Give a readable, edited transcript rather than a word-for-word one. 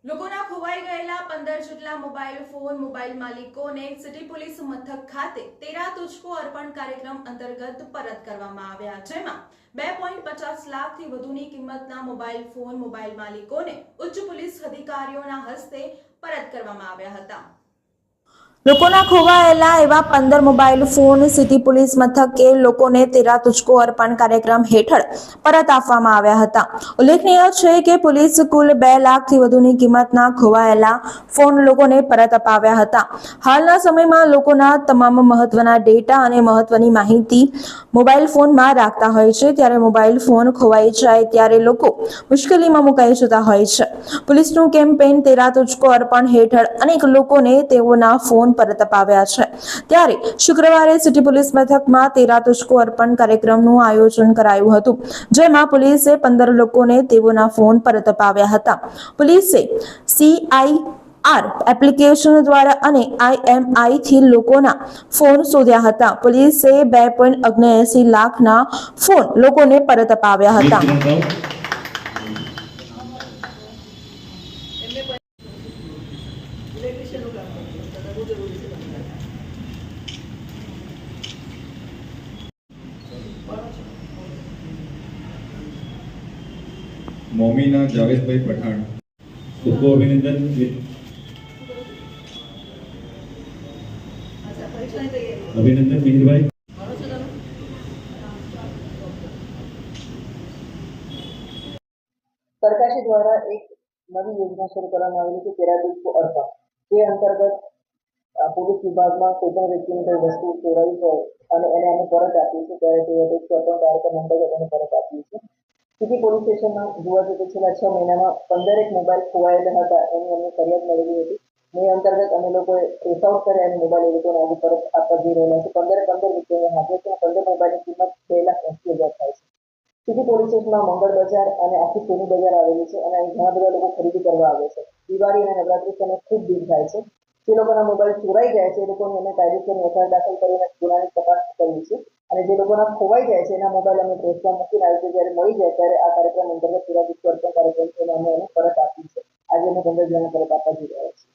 લોકોના ખોવાઈ ગયેલા 15 જેટલા મોબાઈલ ફોન મોબાઈલ માલિકોને સિટી પોલીસ મથક ખાતે તેરા તુજકો અર્પણ કાર્યક્રમ અંતર્ગત પરત કરવામાં આવ્યા, જેમાં 2.50 લાખથી વધુની કિંમતના મોબાઈલ ફોન મોબાઈલ માલિકોને ઉચ્ચ પોલીસ અધિકારીઓના હસ્તે પરત કરવામાં આવ્યા હતા। લોકોના ખોવાયેલા એવા 15 મોબાઈલ ફોન સિટી પોલીસ મથકે લોકોને તેરા તુજકો અર્પણ કાર્યક્રમ હેઠળ પરત આપવામાં આવ્યા હતા। ઉલ્લેખનીય છે કે પોલીસ કુલ 2 લાખથી વધુની કિંમતના ખોવાયેલા ફોન લોકોને પરત અપાવ્યા હતા। હાલના સમયમાં લોકોના તમામ મહત્વના ડેટા અને મહત્વની માહિતી મોબાઈલ ફોનમાં રાખતા હોય છે, ત્યારે મોબાઈલ ફોન ખોવાઈ જાય ત્યારે લોકો મુશ્કેલીમાં મુકાઈ જતા હોય છે। પોલીસનું કેમ્પેઇન તેરા તુજકો અર્પણ હેઠળ અનેક લોકોને તેઓના ફોન પરત અપાવ્યા છે। ત્યારે શુક્રવારે સિટી પોલીસ મથકમાં તેરા તુજકો અર્પણ કાર્યક્રમનું આયોજન કરાયું હતું, જેમાં પોલીસે 15 લોકોને તેઓના ફોન પરત અપાવ્યા હતા। પોલીસે CIR એપ્લિકેશન દ્વારા અને IMI થી લોકોના ફોન શોધ્યા હતા। પોલીસે 2.79 લાખના ફોન લોકોને પરત અપાવ્યા હતા। मोमिना जावेद भाई पठान सबको अभिनंदन। अभिनंदन मिहिर भाई। सरकार द्वारा एक नवी योजना शुरू કરવામાં આવેલી છે તેરા તુજકો અર્પણ। જે અંતર્ગત પોલીસ વિભાગમાં કોઈ પણ વ્યક્તિની કોઈ વસ્તુ ચોરાઈ હોય અને એને અમે પરત આપીએ છીએ ત્યારે તેરા તુજકો અર્પણ કાર્યક્રમ અંતર્ગત અમે પરત આપીએ છીએ। સિટી પોલીસ સ્ટેશનમાં જોવા જઈએ તો છેલ્લા 6 મહિનામાં 15 મોબાઈલ ખોવાયેલા હતા એની અમને ફરિયાદ મળેલી હતી। એ અંતર્ગત અમે લોકોએ ટ્રેસ આઉટ કર્યા અને મોબાઈલ એ લોકોને આજે પરત આપવા જઈ રહેલા છે। 15 વ્યક્તિઓને હાજર છે। 15 મોબાઈલની કિંમત 2,80,000 થાય છે। સિટી પોલીસ સ્ટેશનમાં મંગળ બજાર અને આખી સોની બજાર આવેલી છે અને અહીં ઘણા બધા લોકો ખરીદી કરવા આવે છે। દિવાળી અને નવરાત્રી સમયે ખૂબ ભીડ થાય છે। જે લોકોના મોબાઈલ ચોરાઈ જાય છે એ લોકોને અમે કાયદેસરની એફઆઈઆર દાખલ કરીને ગુનાની તપાસ કરીએ છીએ અને જે લોકોના ખોવાઈ જાય છે એના મોબાઈલ અમે ટ્રેસમાં મૂકીને આવી રીતે જ્યારે મળી જાય ત્યારે આ કાર્યક્રમ અંતર્ગત તેરા તુજકો અર્પણ કાર્યક્રમ અમે એને પરત આપીએ છીએ। આજે અમે 15 જણા પરત આપવા જઈ રહ્યા છીએ।